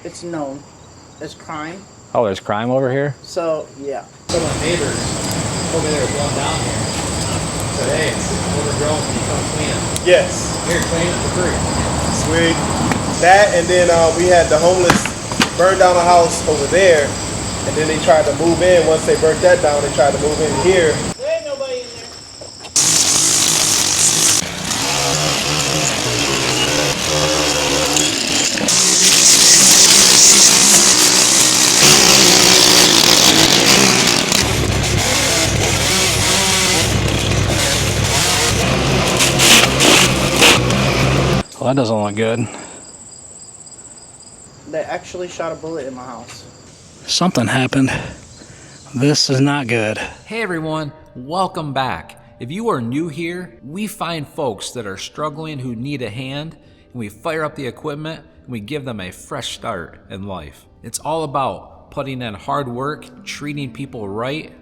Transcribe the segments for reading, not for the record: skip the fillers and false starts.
It's known as crime. Oh, there's crime over here? So, yeah. Some of the neighbors over there blown down here said, hey, it's overgrown, can you come clean it? Yes. Here, clean it for free. Sweet. That, and then we had the homeless burn down a house over there, and then they tried to move in. Once they burnt that down, they tried to move in here. There ain't nobody in there. Well, that doesn't look good. They actually shot a bullet in my house. Something happened. This is not good. Hey everyone, welcome back. If you are new here, we find folks that are struggling who need a hand, and we fire up the equipment and we give them a fresh start in life. It's all about putting in hard work, treating people right,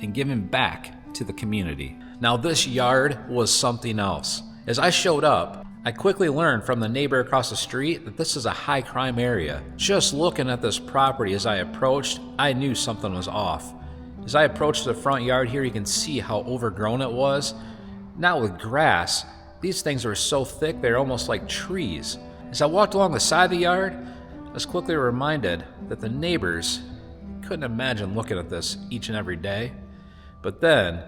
and giving back to the community. Now this yard was something else. As I showed up, I quickly learned from the neighbor across the street that this is a high crime area. Just looking at this property as I approached, I knew something was off. As I approached the front yard here, you can see how overgrown it was. Not with grass. These things were so thick they're almost like trees. As I walked along the side of the yard, I was quickly reminded that the neighbors couldn't imagine looking at this each and every day. But then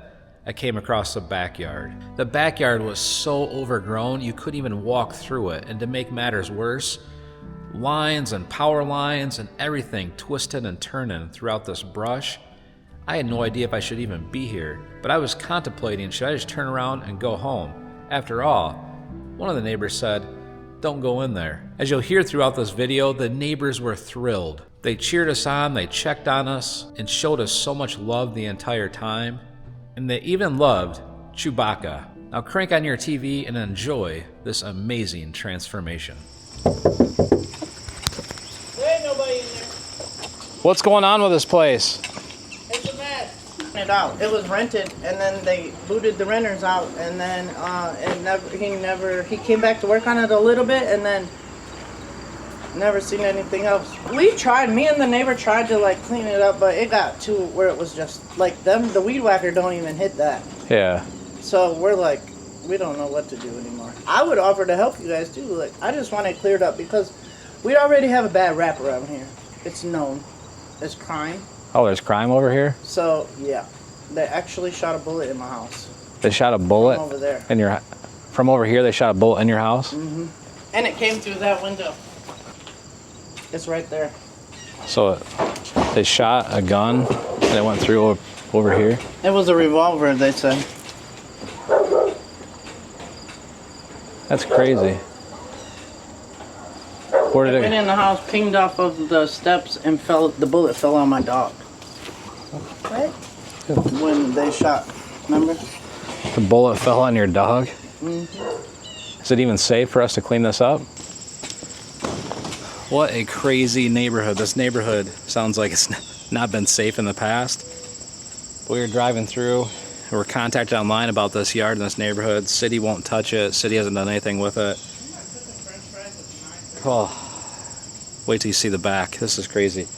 I came across the backyard. The backyard was so overgrown you couldn't even walk through it, and to make matters worse, lines and power lines and everything twisted and turning throughout this brush. I had no idea if I should even be here, but I was contemplating, should I just turn around and go home? After all, one of the neighbors said, don't go in there. As you'll hear throughout this video, the neighbors were thrilled. They cheered us on, they checked on us, and showed us so much love the entire time. And they even loved Chewbacca. Now crank on your TV and enjoy this amazing transformation. There ain't nobody in there. What's going on with this place? It's a mess. It was rented, and then they booted the renters out, and then he came back to work on it a little bit, and then never seen anything else. Me and the neighbor tried to like clean it up, but it got to where it was just like the weed whacker don't even hit that. Yeah. So we're like, we don't know what to do anymore. I would offer to help you guys too. Like, I just want it cleared up because we already have a bad rap around here. It's known as crime. Oh, there's crime over here? So yeah, they actually shot a bullet in my house. They shot a bullet From over there. From over here they shot a bullet in your house? Mm-hmm. And it came through that window. It's right there. So they shot a gun and it went through over here? It was a revolver, they said. That's crazy. Where did I went in the house, pinged off of the steps, and the bullet fell on my dog. What? When they shot, remember? The bullet fell on your dog? Mm-hmm. Is it even safe for us to clean this up? What a crazy neighborhood. This neighborhood sounds like it's not been safe in the past. We were driving through, we were contacted online about this yard in this neighborhood. City won't touch it. City hasn't done anything with it. Oh, wait till you see the back. This is crazy.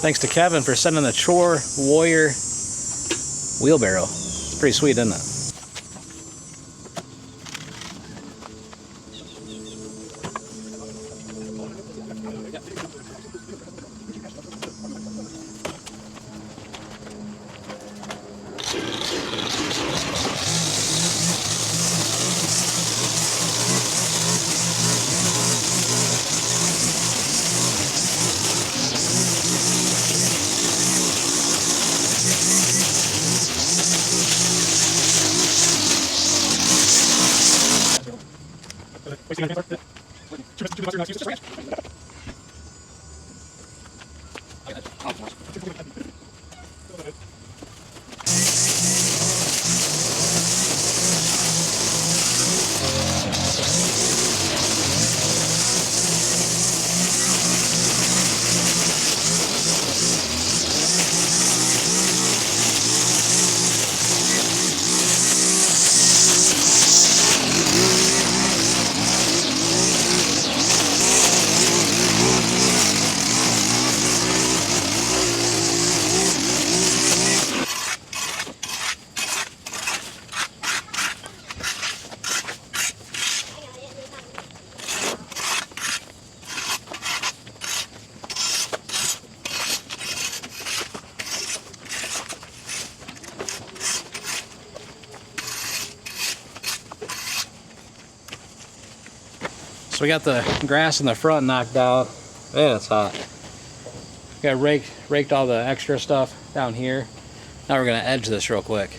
Thanks to Kevin for sending the Chore Warrior wheelbarrow. It's pretty sweet, isn't it? So we got the grass in the front knocked out. Man, it's hot. Got raked all the extra stuff down here. Now we're gonna edge this real quick.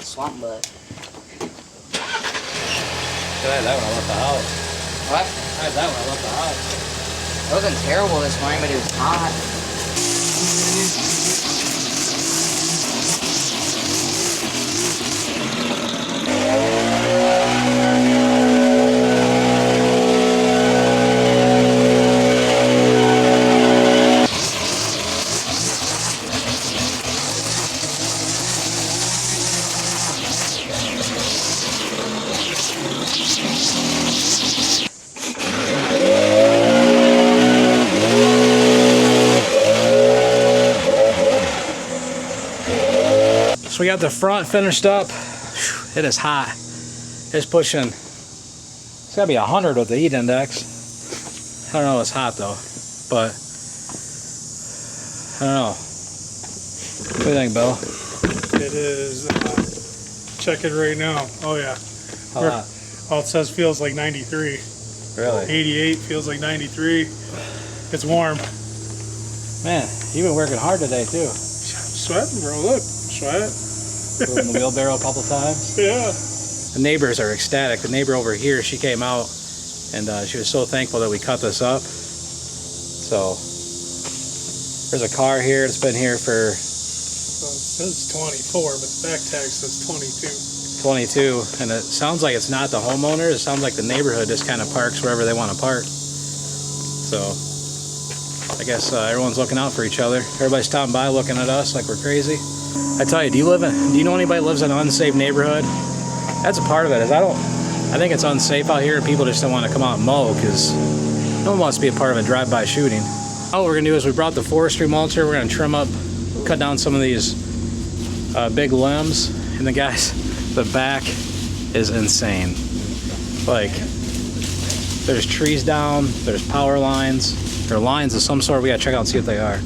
Swamp butt. I had that when I left the house. What? I had that when I left the house. It wasn't terrible this morning, but it was hot. So we got the front finished up. It is hot. It's pushing, it's gotta be 100 with the heat index. I don't know, it's hot though, but I don't know. What do you think, Bill? It is, check it right now. Oh yeah. How hot? All it says feels like 93. Really? 88 feels like 93. It's warm. Man, you've been working hard today too. I'm sweating, bro. Look, sweat. Moving the wheelbarrow a couple times. Yeah. The neighbors are ecstatic. The neighbor over here, she came out and she was so thankful that we cut this up. So there's a car here. It's been here for Well, it says 24, but the back tag says 22. 22, and it sounds like it's not the homeowner. It sounds like the neighborhood just kind of parks wherever they want to park. So I guess everyone's looking out for each other. Everybody's stopping by looking at us like we're crazy. I tell you, do you know anybody that lives in an unsafe neighborhood? That's a part of it. I think it's unsafe out here and people just don't want to come out and mow because no one wants to be a part of a drive-by shooting. All we're gonna do is we brought the forestry mulcher. We're gonna trim up, cut down some of these big limbs, and the guys, the back is insane. Like, there's trees down, there's power lines, there are lines of some sort. We gotta check out and see what they are.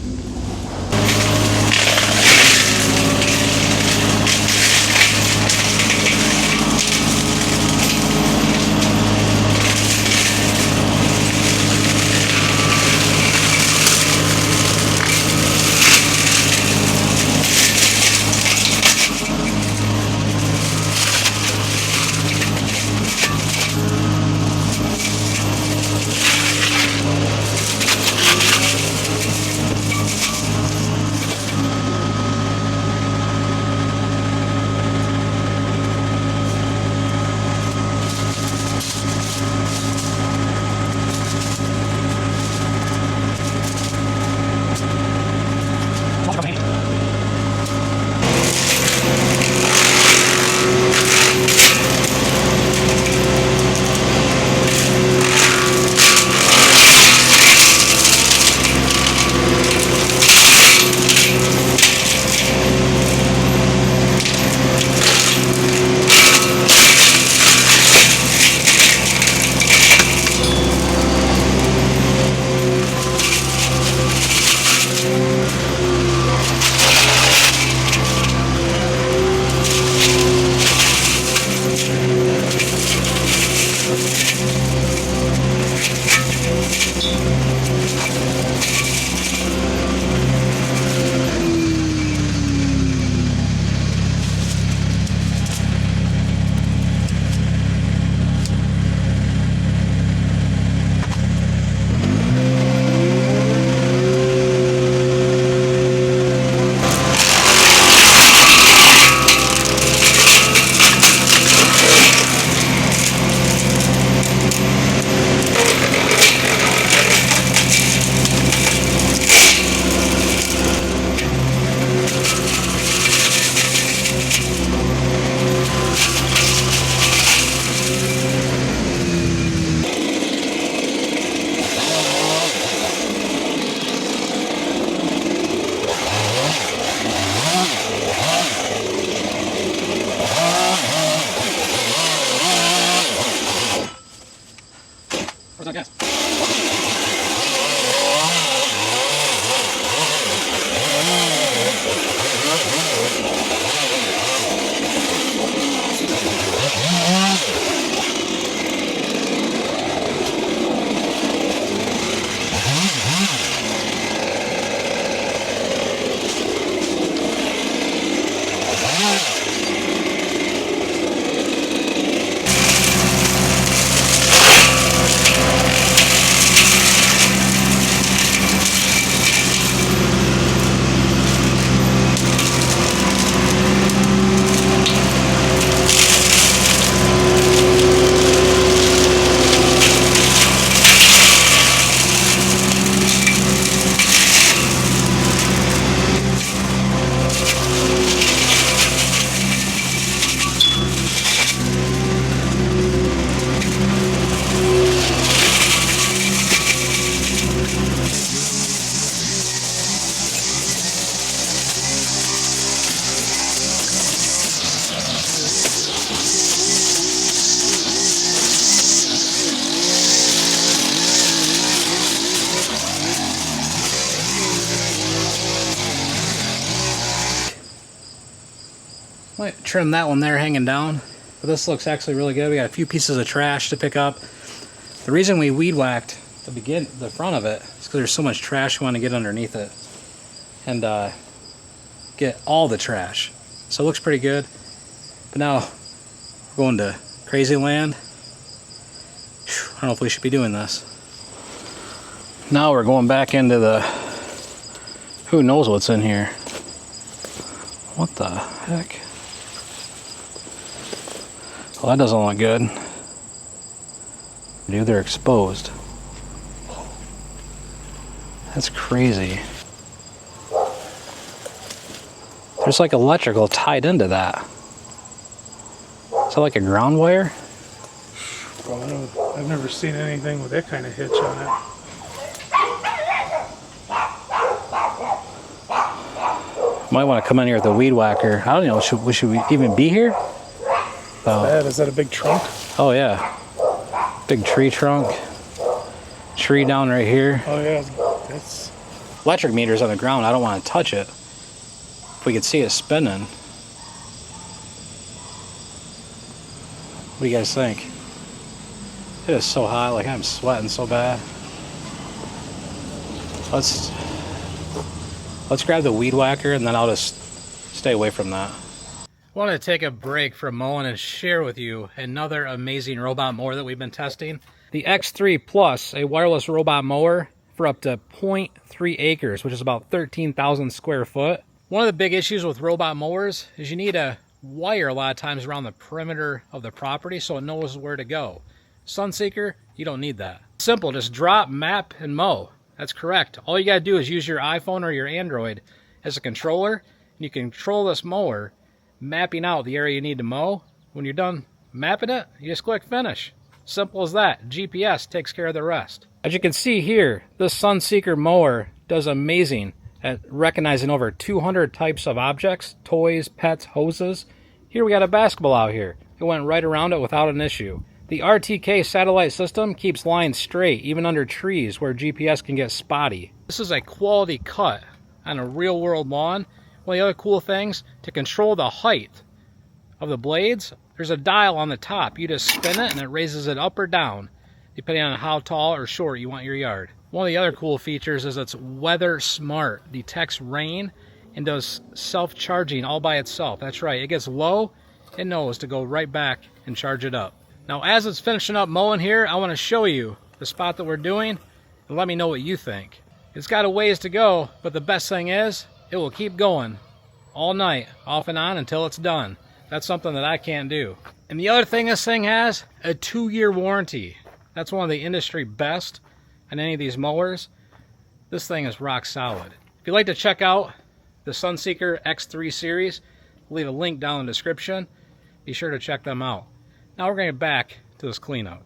Might trim that one there hanging down, but this looks actually really good. We got a few pieces of trash to pick up. The reason we weed whacked the front of it is because there's so much trash we want to get underneath it and get all the trash. So it looks pretty good. But now we're going to crazy land. I don't know if we should be doing this. Now we're going back into the, who knows what's in here. What the heck? Well, that doesn't look good. Dude, they're exposed. That's crazy. There's like electrical tied into that. Is that like a ground wire? Well, I've never seen anything with that kind of hitch on it. Might want to come in here with a weed whacker. I don't know, should we even be here? Is that a big trunk? Oh yeah. Big tree trunk. Tree down right here. Oh yeah, that's... Electric meter's on the ground. I don't want to touch it. If we could see it spinning. What do you guys think? It is so hot, like I'm sweating so bad. Let's grab the weed whacker and then I'll just stay away from that. I wanted to take a break from mowing and share with you another amazing robot mower that we've been testing. The X3 Plus, a wireless robot mower for up to 0.3 acres, which is about 13,000 square foot. One of the big issues with robot mowers is you need a wire a lot of times around the perimeter of the property so it knows where to go. Sunseeker, you don't need that. Simple, just drop, map, and mow. That's correct. All you gotta do is use your iPhone or your Android as a controller, and you can control this mower mapping out the area you need to mow. When you're done mapping it, you just click finish. Simple as that. GPS takes care of the rest. As you can see here, this Sunseeker mower does amazing at recognizing over 200 types of objects, toys, pets, hoses. Here we got a basketball out here. It went right around it without an issue. The RTK satellite system keeps lines straight, even under trees where GPS can get spotty. This is a quality cut on a real-world lawn. One of the other cool things, to control the height of the blades, there's a dial on the top. You just spin it and it raises it up or down, depending on how tall or short you want your yard. One of the other cool features is it's weather smart, detects rain, and does self-charging all by itself. That's right, it gets low, it knows to go right back and charge it up. Now as it's finishing up mowing here, I want to show you the spot that we're doing and let me know what you think. It's got a ways to go, but the best thing is, it will keep going all night, off and on, until it's done. That's something that I can't do. And the other thing this thing has, a 2-year warranty. That's one of the industry best on any of these mowers. This thing is rock solid. If you'd like to check out the Sunseeker X3 series, I'll leave a link down in the description. Be sure to check them out. Now we're going to get back to this cleanup.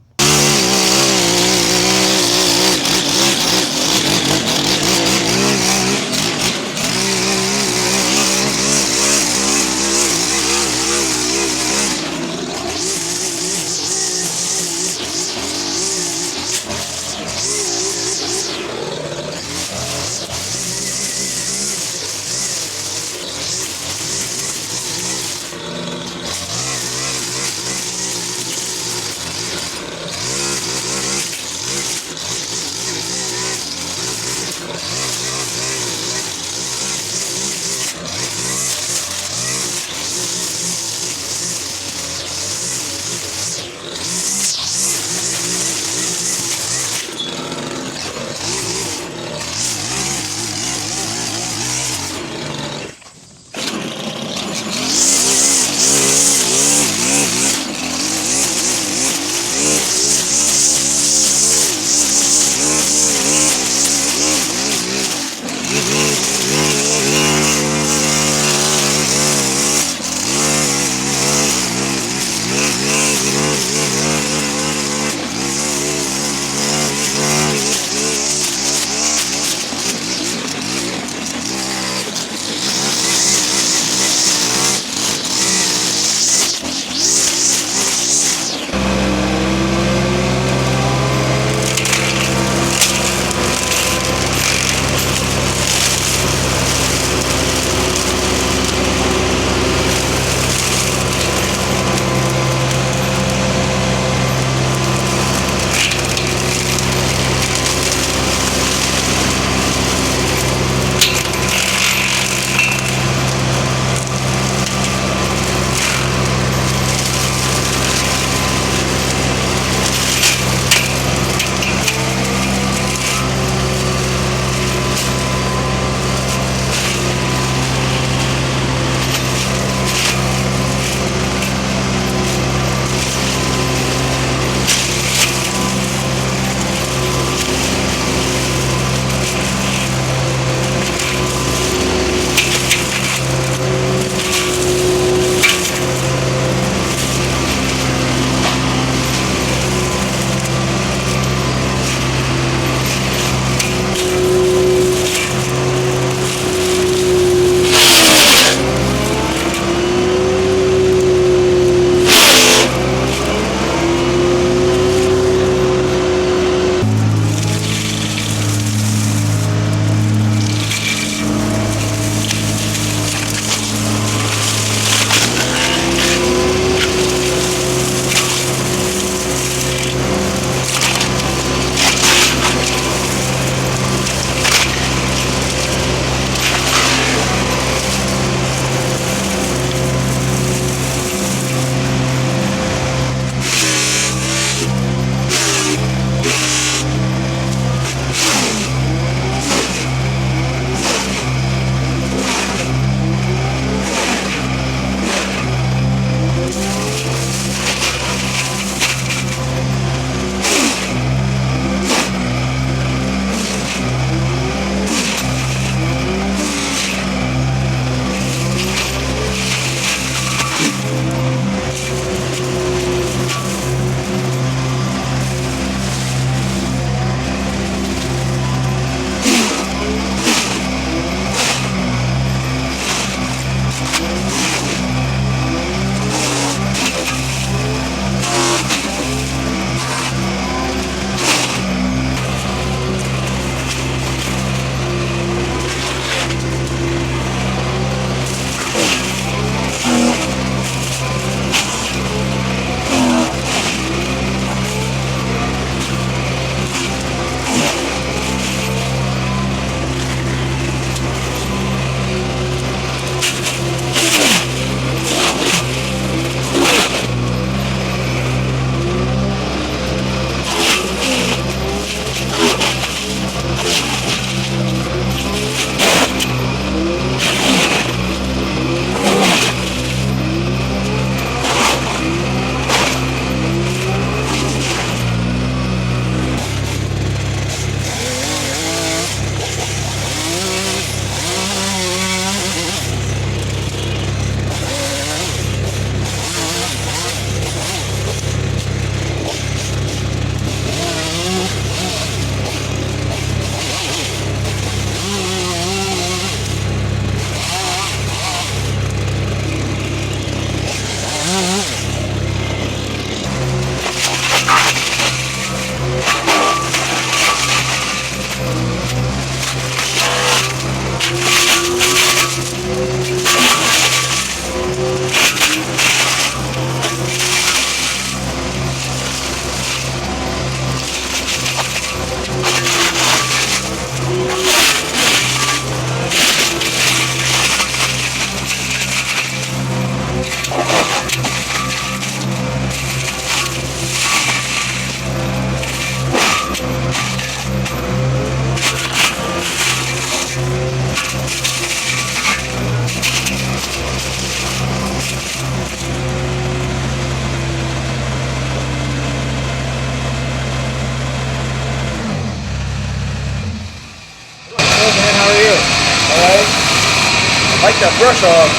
that brush off.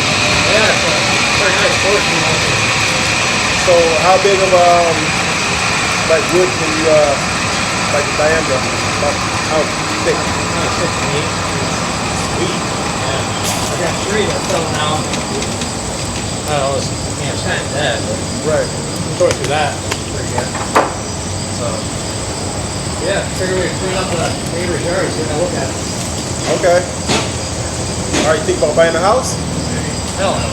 Yeah, it's a very nice portion of it. So how big of like wood can you like the diameter? About how thick? Kind of 6 feet. Sweet. Yeah. I got 3 that fell down. I don't know, it's kind of dead, but Right. tore through that. Pretty good. So, yeah, figure we clean up the neighbor's yard, see what I look at. Okay. All right, you think about buying a house? Hell no.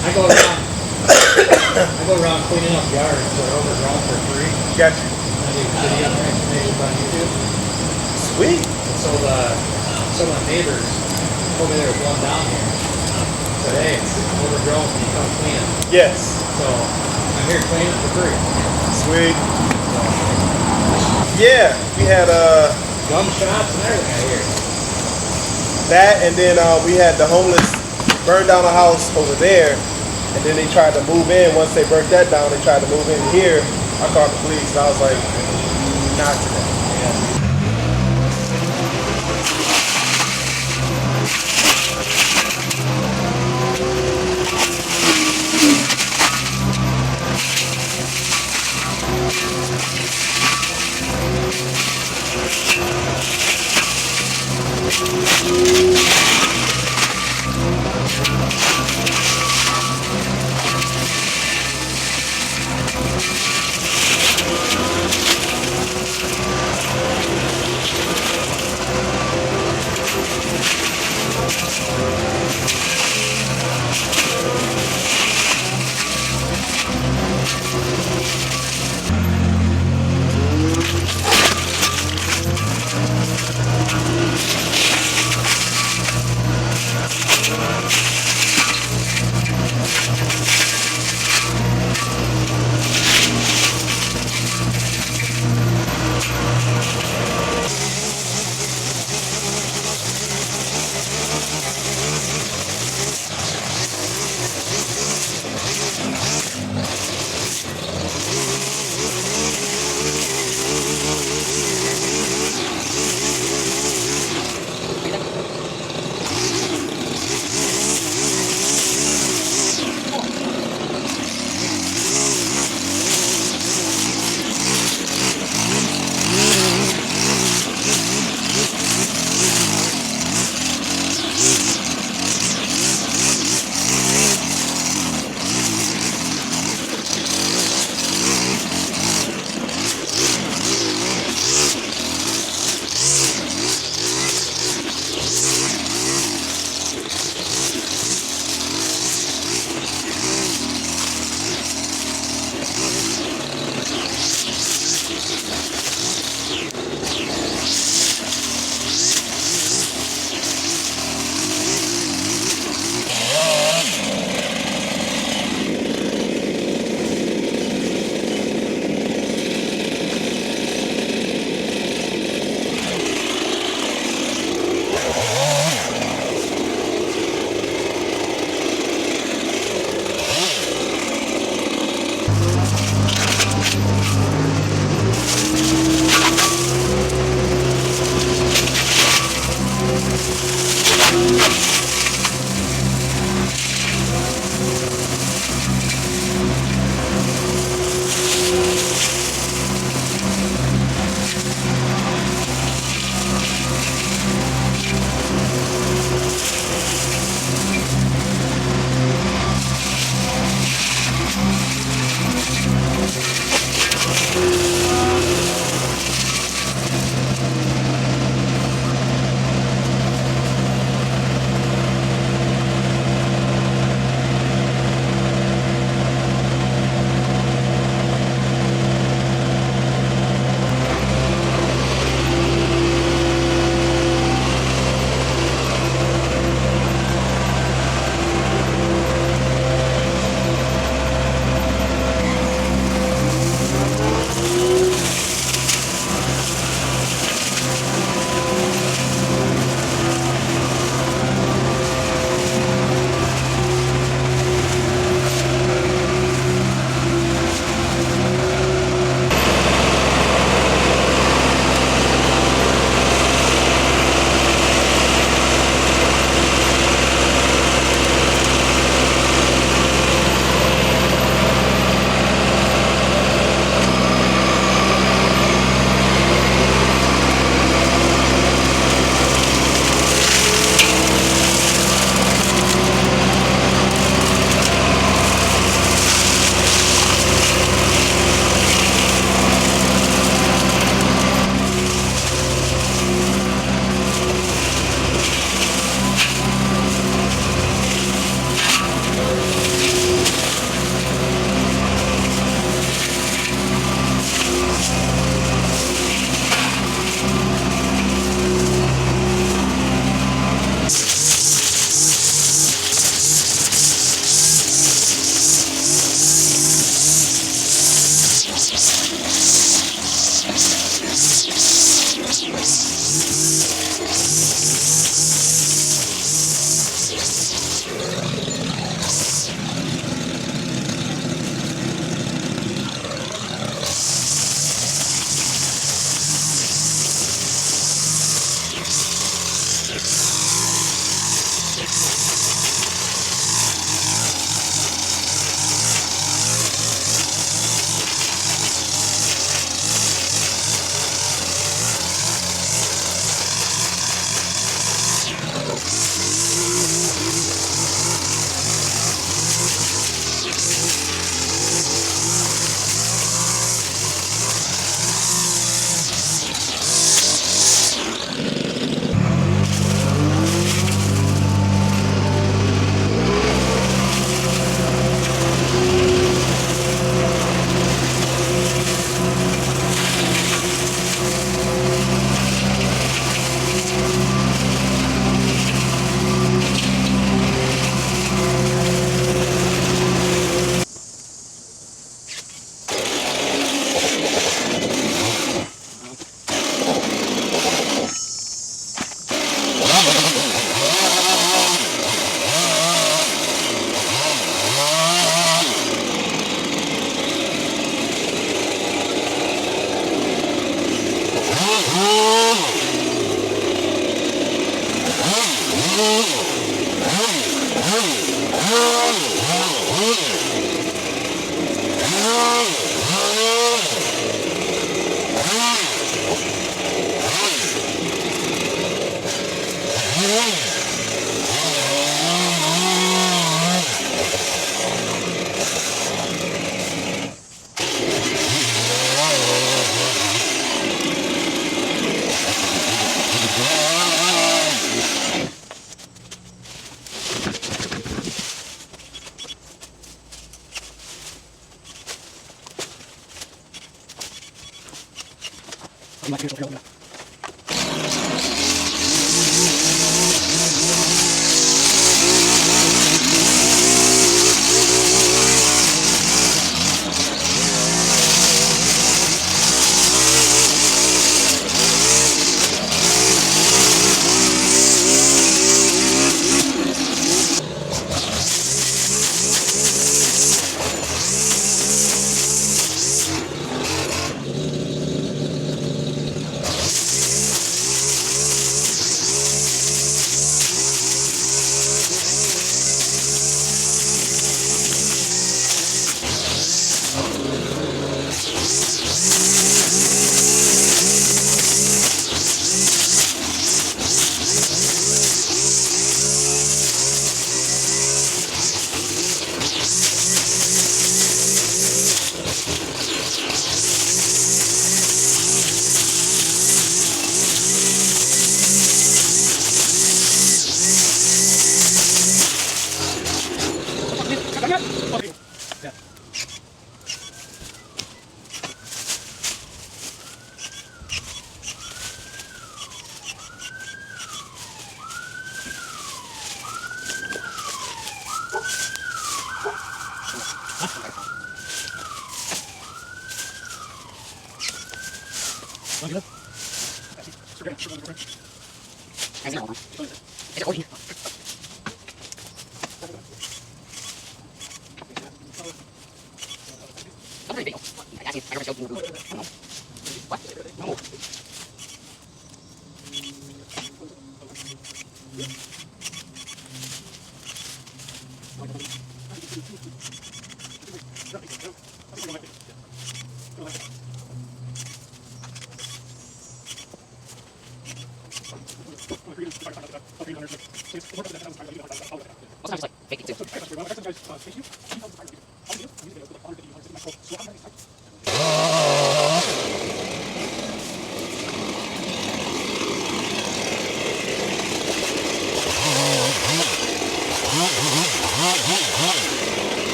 I go around cleaning up yards that are overgrown for free. Got you. I do video explanations on YouTube. Sweet. And so some of the neighbors told me there was one down here. Said, hey, it's overgrown, can you come clean it? Yes. So I'm here cleaning it for free. Sweet. Yeah, we had Gunshots and everything I hear. that, and then we had the homeless burn down a house over there, and then they tried to move in. Once they burnt that down, they tried to move in here. I called the police, and I was like, not today.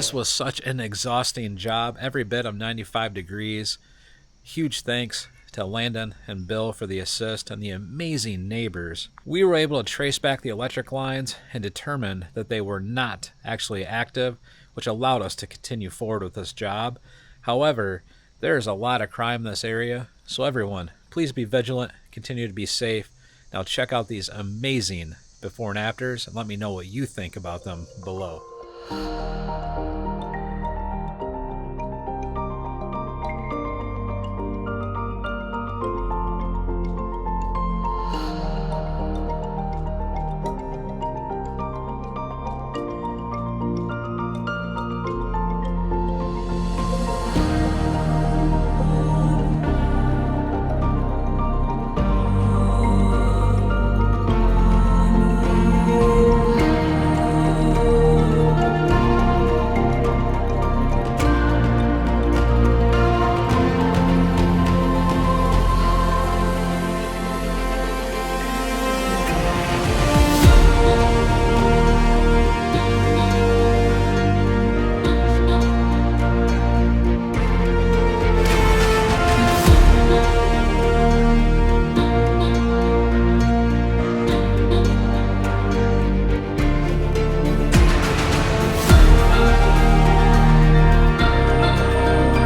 This was such an exhausting job, every bit of 95 degrees. Huge thanks to Landon and Bill for the assist and the amazing neighbors. We were able to trace back the electric lines and determine that they were not actually active, which allowed us to continue forward with this job. However, there is a lot of crime in this area, so everyone, please be vigilant, continue to be safe. Now check out these amazing before and afters and let me know what you think about them below.